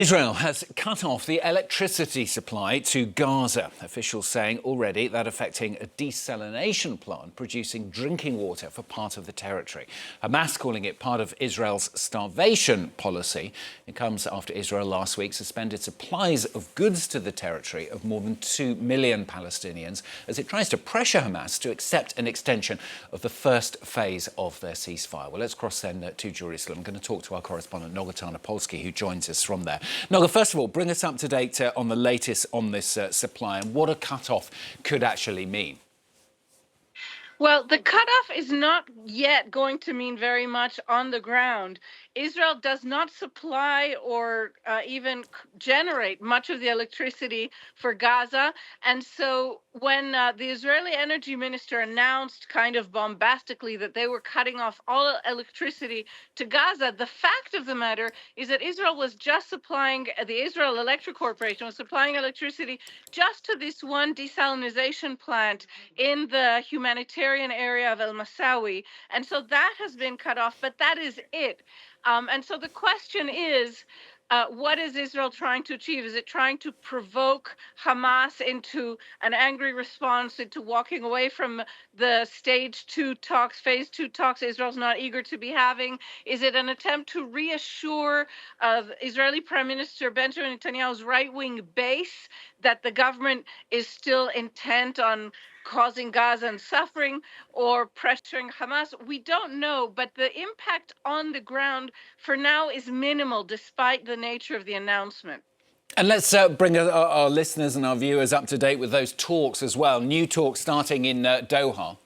Israel has cut off the electricity supply to Gaza. Officials saying already that affecting a desalination plant producing drinking water for part of the territory. Hamas calling it part of Israel's starvation policy. It comes after Israel last week suspended supplies of goods to the territory of more than 2 million Palestinians as it tries to pressure Hamas to accept an extension of the first phase of their ceasefire. Well, let's cross then to Jerusalem. I'm going to talk to our correspondent Noga Tarnopolsky, who joins us from there. Noga, first of all, bring us up to date on the latest on this supply and what a cut-off could actually mean. Well, the cutoff is not yet going to mean very much on the ground. Israel does not supply or even generate much of the electricity for Gaza. And so when the Israeli energy minister announced kind of bombastically that they were cutting off all electricity to Gaza, the fact of the matter is that Israel was just supplying, the Israel Electric Corporation was supplying electricity just to this one desalination plant in the humanitarian area of El Masawi. And so that has been cut off, but that is it. And so the question is, what is Israel trying to achieve? Is it trying to provoke Hamas into an angry response, into walking away from the phase 2 talks Israel's not eager to be having? Is it an attempt to reassure Israeli Prime Minister Benjamin Netanyahu's right-wing base that the government is still intent on causing Gaza and suffering or pressuring Hamas? We don't know, but the impact on the ground for now is minimal despite the nature of the announcement. And let's bring our listeners and our viewers up to date with those talks as well. New talks starting in Doha.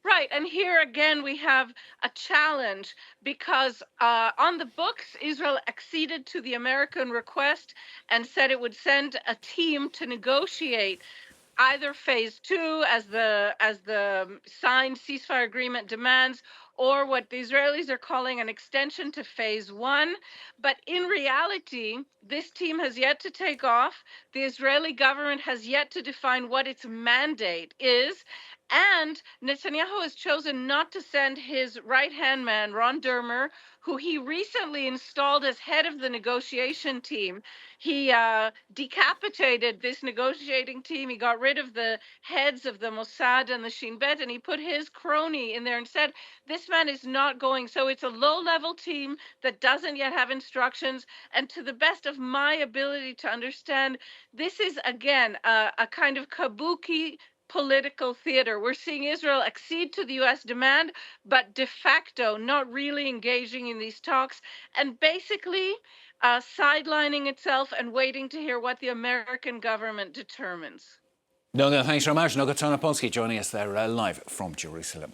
Right. And here again, we have a challenge because on the books, Israel acceded to the American request and said it would send a team to negotiate either phase 2 as the signed ceasefire agreement demands, or what the Israelis are calling an extension to phase 1. But in reality, this team has yet to take off. The Israeli government has yet to define what its mandate is. And Netanyahu has chosen not to send his right-hand man, Ron Dermer, who he recently installed as head of the negotiation team. He decapitated this negotiating team. He got rid of the heads of the Mossad and the Shin Bet, and he put his crony in there and said, this man is not going. So it's a low-level team that doesn't yet have instructions. And to the best of my ability to understand, this is, again, a kind of kabuki political theater. We're seeing Israel accede to the U.S. demand, but de facto not really engaging in these talks and basically sidelining itself and waiting to hear what the American government determines. Noga, thanks very much. Noga Tarnopolsky joining us there live from Jerusalem.